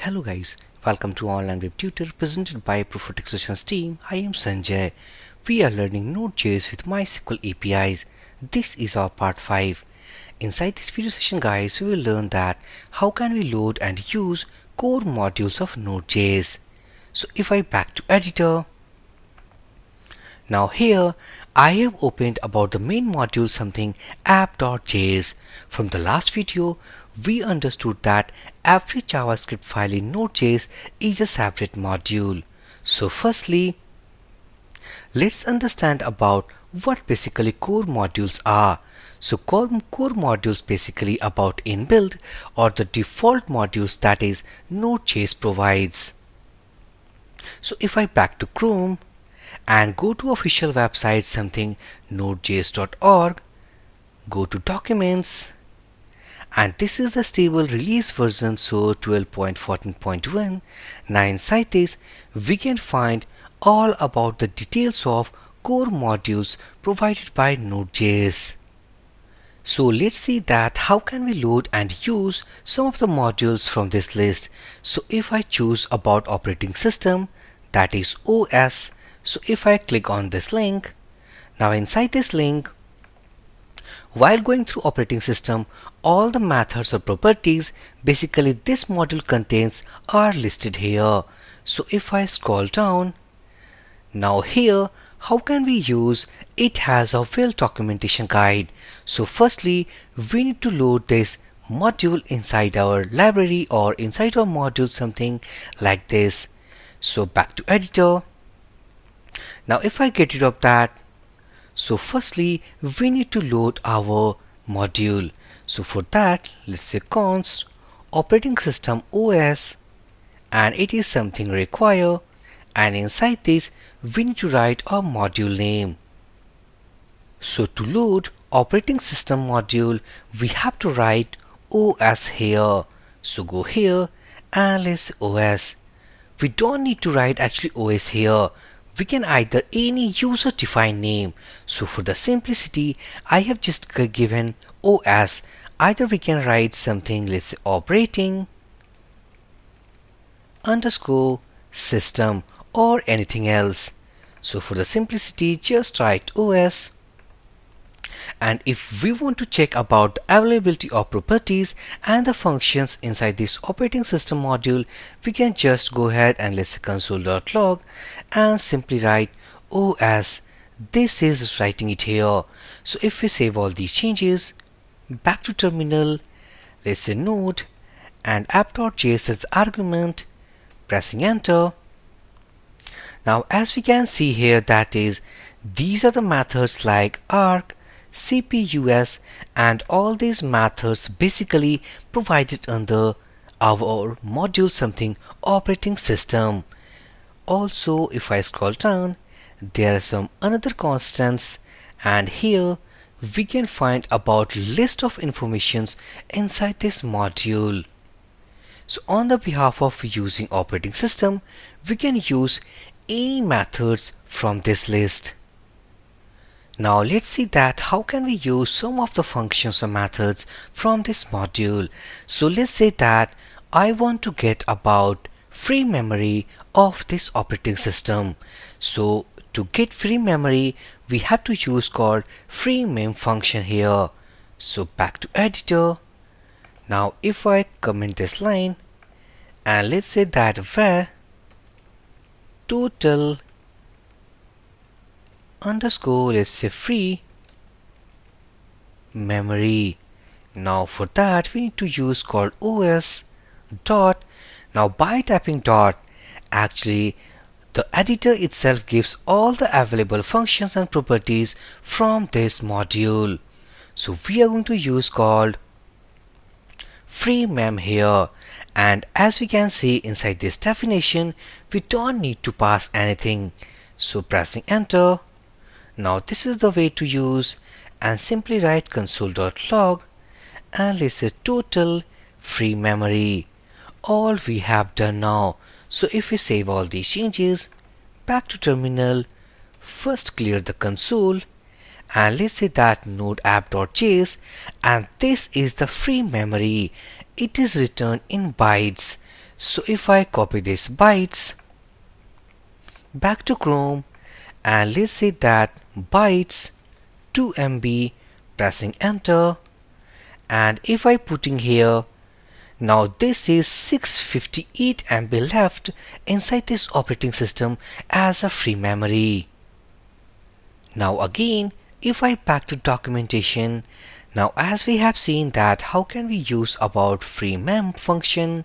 Hello guys, welcome to Online Web Tutor presented by Prophetic Solutions team. I am Sanjay. We are learning Node.js with MySQL APIs. This is our part 5. Inside this video session guys, we will learn that how can we load and use core modules of Node.js. So if I back to editor, now here I have opened about the main module something app.js. From the last video, we understood that every JavaScript file in Node.js is a separate module. So firstly, let's understand about what basically core modules are. So core modules basically about inbuilt or the default modules that is Node.js provides. So if I back to Chrome and go to official website something nodejs.org, go to documents, and this is the stable release version, so 12.14.1. Now inside this we can find all about the details of core modules provided by Node.js. So let's see that how can we load and use some of the modules from this list. So if I choose about operating system, that is OS, so if I click on this link, now inside this link, while going through operating system, all the methods or properties basically this module contains are listed here. So if I scroll down, now here how can we use it has a well documentation guide. So firstly we need to load this module inside our library or inside our module something like this. So back to editor. Now if I get rid of that, so firstly we need to load our module. So for that let's say const operating system OS, and it is something require, and inside this we need to write a module name. So to load operating system module we have to write OS here. So go here and let's say OS. We don't need to write actually OS here. We can either any user defined name. So for the simplicity I have just given OS. Either we can write something, let's say operating underscore system or anything else. So for the simplicity just write OS. And if we want to check about the availability of properties and the functions inside this operating system module, we can just go ahead and let's say console.log and simply write OS. This is writing it here. So if we save all these changes, back to terminal, let's say node and app.js as the argument, pressing enter. Now as we can see here, that is these are the methods like arc, CPUS, and all these methods basically provided under our module something operating system. Also if I scroll down, there are some another constants, and here we can find about list of informations inside this module. So on the behalf of using operating system, we can use any methods from this list. Now let's see that how can we use some of the functions or methods from this module. So let's say that I want to get about free memory of this operating system. So to get free memory we have to use called free mem function here. So back to editor. Now if I comment this line and let's say that where total underscore let's say free memory. Now for that we need to use called OS dot. Now by typing dot, actually the editor itself gives all the available functions and properties from this module. So we are going to use called free mem here, and as we can see inside this definition we don't need to pass anything. So pressing enter. Now this is the way to use, and simply write console.log and let's say total free memory. All we have done now. So if we save all these changes, back to terminal, first clear the console and let's say that node app.js, and this is the free memory. It is written in bytes. So if I copy this bytes back to Chrome and let's say that bytes 2 MB, pressing enter, and if I put in here, now this is 658 MB left inside this operating system as a free memory. Now again, if I back to documentation, now as we have seen that how can we use about free mem function.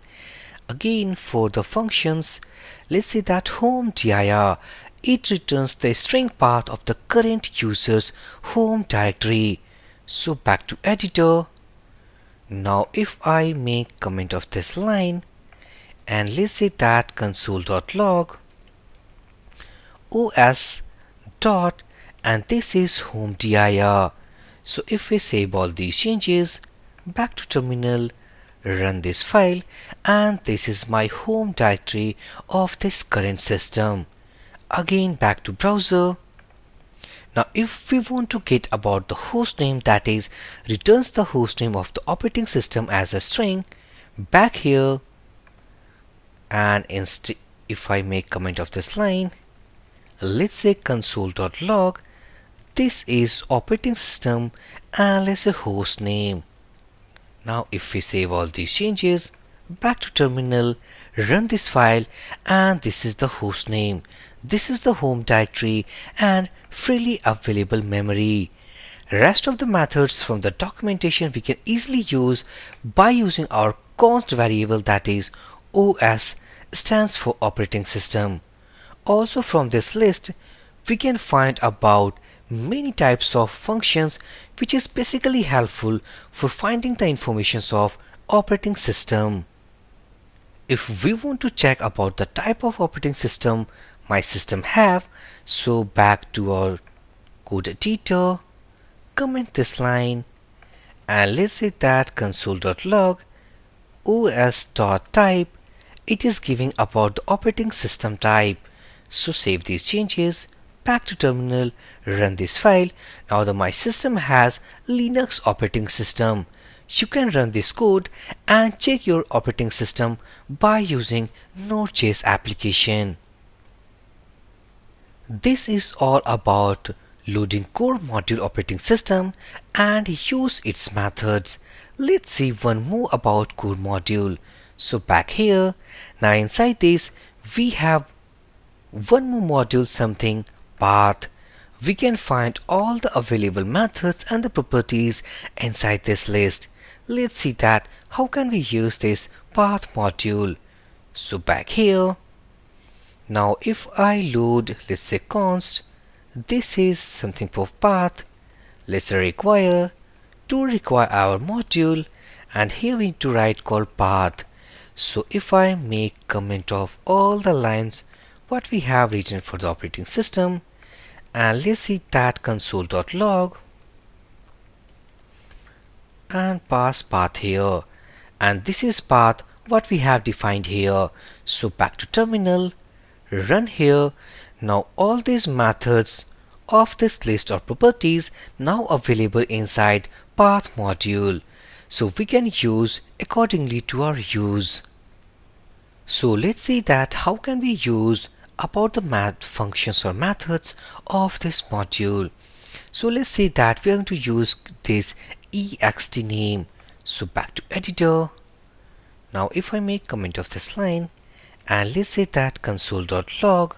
Again, for the functions, let's say that home dir, it returns the string path of the current user's home directory. So back to editor. Now if I make comment of this line and let's say that console.log os dot and this is home dir. So if we save all these changes, back to terminal, run this file, and this is my home directory of this current system. Again back to browser. Now if we want to get about the host name, that is returns the host name of the operating system as a string, back here, and if I make comment of this line, let's say console.log, this is operating system and let's say host name. Now if we save all these changes, back to terminal, run this file, and this is the host name. This is the home directory and freely available memory. Rest of the methods from the documentation we can easily use by using our const variable, that is OS stands for operating system. Also from this list, we can find about many types of functions which is basically helpful for finding the informations of operating system. If we want to check about the type of operating system my system have, so back to our code editor, comment this line, and let's say that console.log os.type, it is giving about the operating system type. So save these changes, back to terminal, run this file. Now my system has Linux operating system. You can run this code and check your operating system by using Node.js application. This is all about loading core module operating system and use its methods. Let's see one more about core module. So back here, now inside this we have one more module, something path. We can find all the available methods and the properties inside this list. Let's see that how can we use this path module. So back here, now if I load, let's say const, this is something for path, let's say require our module, and here we need to write called path. So if I make comment of all the lines what we have written for the operating system, and let's see that console.log and pass path here, and this is path what we have defined here. So back to terminal, run here. Now all these methods of this list of properties now available inside path module, so we can use accordingly to our use. So let's see that how can we use about the math functions or methods of this module. So let's say that we are going to use this ext name. So back to editor. Now if I make comment of this line, and let's say that console.log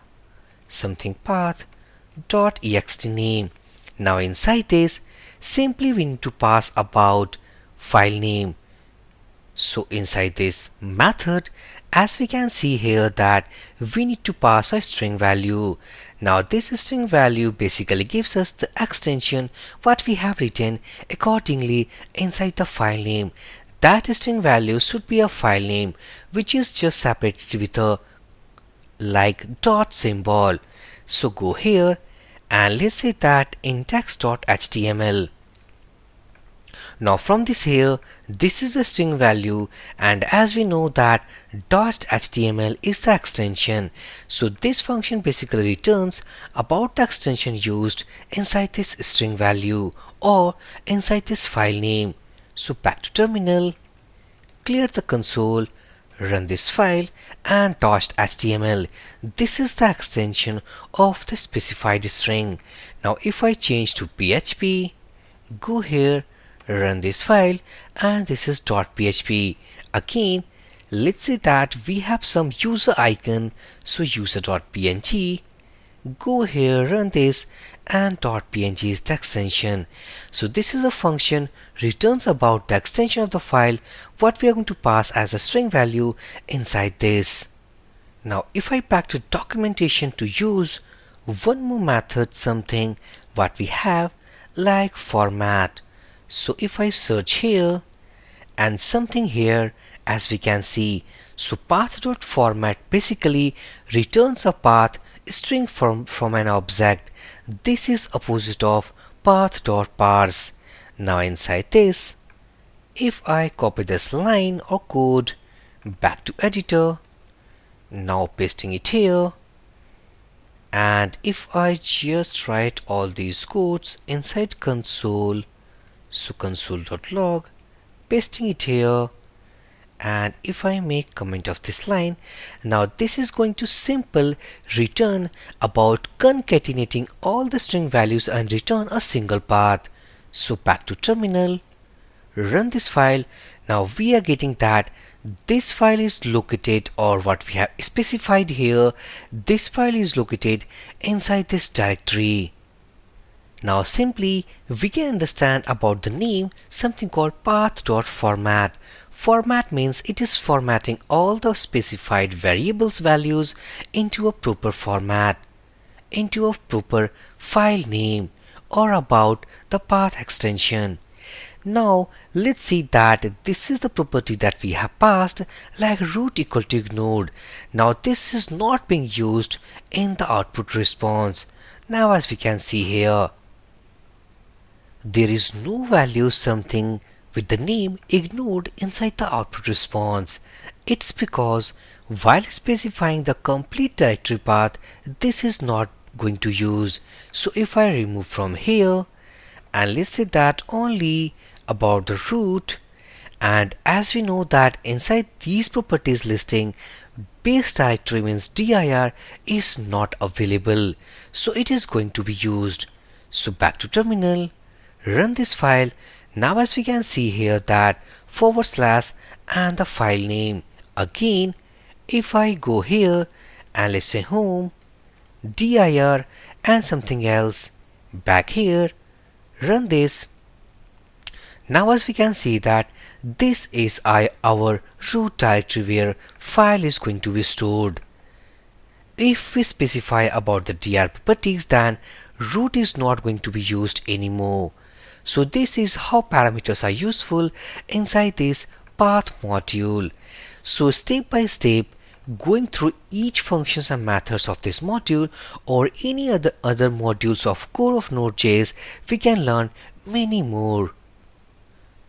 something path dot ext name. Now inside this, simply we need to pass about file name. So inside this method, as we can see here that we need to pass a string value. Now this string value basically gives us the extension what we have written accordingly inside the file name. That string value should be a file name which is just separated with a like dot symbol. So go here and let's say that index.html. Now from this here, this is a string value, and as we know that .html is the extension, so this function basically returns about the extension used inside this string value or inside this file name. So back to terminal, clear the console, Run this file and .html. This is the extension of the specified string. Now if I change to PHP, go here, run this file, and this is .php. Again, let's say that we have some user icon, so user.png. Go here, run this, and .png is the extension. So this is a function returns about the extension of the file what we are going to pass as a string value inside this. Now if I back to documentation to use one more method, something what we have like format. So if I search here and something here, as we can see, so path.format basically returns a path string from an object. This is opposite of path.parse. Now inside this, if I copy this line or code back to editor, now pasting it here, and if I just write all these codes inside console, so console.log, pasting it here, and if I make comment of this line, now this is going to simple return about concatenating all the string values and return a single path. So back to terminal, run this file. Now we are getting that this file is located, or what we have specified here, this file is located inside this directory. Now simply we can understand about the name, something called path.format. Format means it is formatting all the specified variables values into a proper format, into a proper file name, or about the path extension. Now let's see that this is the property that we have passed, like root equal to ignored. Now this is not being used in the output response. Now as we can see here, there is no value something with the name ignored inside the output response. It's because while specifying the complete directory path, this is not going to use. So if I remove from here and let's say that only about the root, and as we know that inside these properties listing, base directory means dir is not available, so it is going to be used. So back to terminal, run this file. Now as we can see here that / and the file name. Again, if I go here and let's say home, dir and something else, back here, run this. Now as we can see that this is our root directory where file is going to be stored. If we specify about the dir properties, then root is not going to be used anymore. So this is how parameters are useful inside this path module. So step by step, going through each functions and methods of this module or any other modules of core of Node.js, we can learn many more.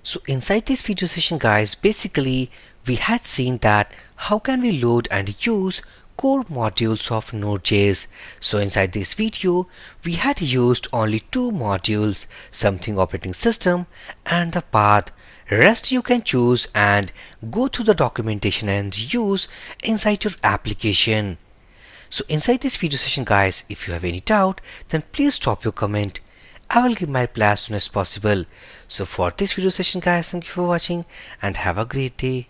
So inside this video session guys, basically we had seen that how can we load and use core modules of Node.js. So inside this video, we had used only two modules, something operating system and the path. Rest you can choose and go through the documentation and use inside your application. So inside this video session guys, if you have any doubt, then please drop your comment. I will give my reply as soon as possible. So for this video session guys, thank you for watching and have a great day.